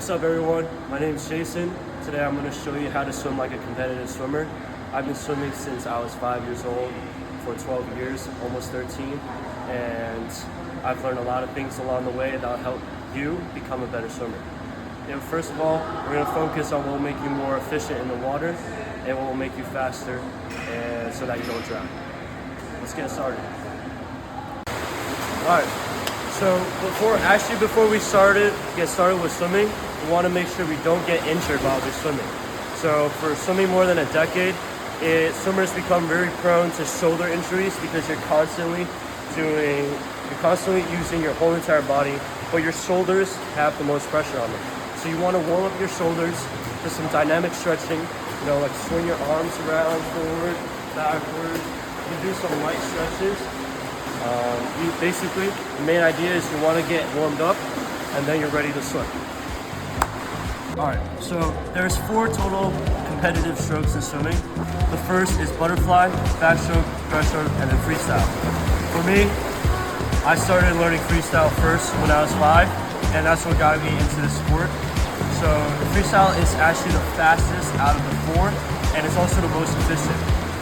What's up everyone? My name is Jason. Today I'm going to show you how to swim like a competitive swimmer. I've been swimming since I was 5 years old for 12 years, almost 13, and I've learned a lot of things along the way that will help you become a better swimmer. First of all, we're going to focus on what will make you more efficient in the water and what will make you faster and so that you don't drown. Let's get started. Alright, so before we get started with swimming, we want to make sure we don't get injured while we're swimming. So for swimming more than a decade, swimmers become very prone to shoulder injuries because you're constantly using your whole entire body, but your shoulders have the most pressure on them. So you want to warm up your shoulders to some dynamic stretching, like swing your arms around, forward, backward. You can do some light stretches. Basically, the main idea is you want to get warmed up and then you're ready to swim. Alright, so there's 4 total competitive strokes in swimming. The first is butterfly, backstroke, breaststroke, and then freestyle. For me, I started learning freestyle first when I was 5, and that's what got me into the sport. So the freestyle is actually the fastest out of the 4, and it's also the most efficient.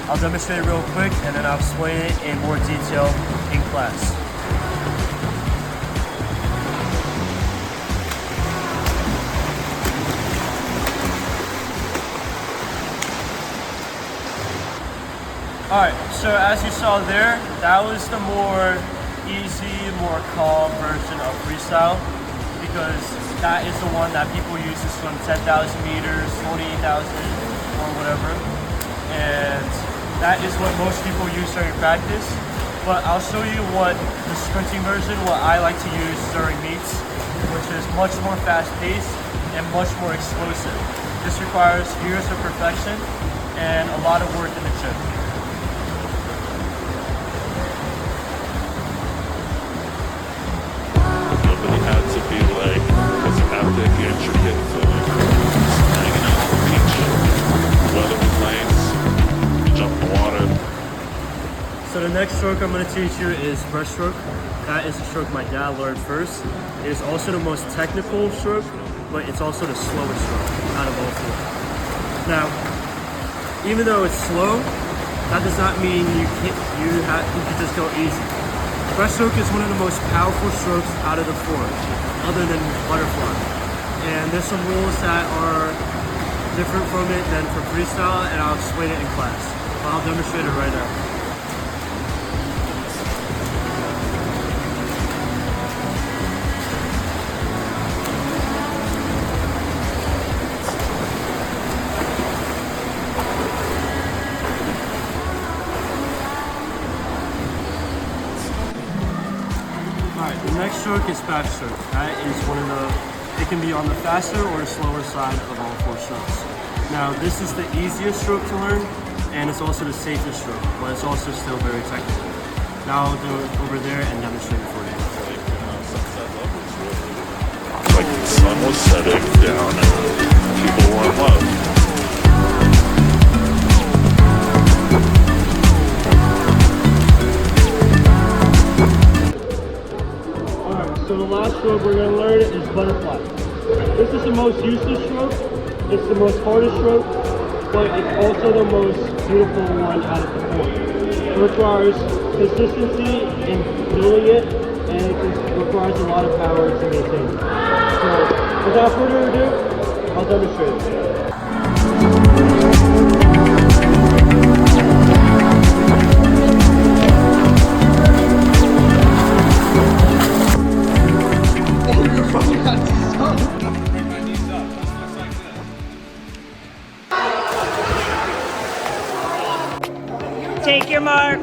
I'll demonstrate it real quick, and then I'll explain it in more detail in class. Alright, so as you saw there, that was the more easy, more calm version of freestyle, because that is the one that people use to swim 10,000 meters, 20,000, or whatever. And that is what most people use during practice. But I'll show you what the sprinting version, what I like to use during meets, which is much more fast-paced and much more explosive. This requires years of perfection and a lot of work in the gym. Intricate hanging out on the beach, weather was nice, you jump in the water. So the next stroke I'm going to teach you is breaststroke. That is the stroke my dad learned first. It is also the most technical stroke, but it's also the slowest stroke out of all 4. Now, even though it's slow, that does not mean you can just go easy. Breaststroke is one of the most powerful strokes out of the 4, other than butterfly. And there's some rules that are different from it than for freestyle, and I'll explain it in class. But I'll demonstrate it right now. Alright, the next stroke is backstroke. That is it can be on the faster or the slower side of all 4 strokes. Now, this is the easiest stroke to learn, and it's also the safest stroke, but it's also still very technical. Now I'll do it over there and demonstrate it for you. Like the sun was setting down and people were in love. So the last stroke we're going to learn is butterfly. This is the most useless stroke, it's the most hardest stroke, but it's also the most beautiful one out of the 4. It requires consistency in doing it, and it requires a lot of power to maintain it. So without further ado, I'll demonstrate it. Take your mark.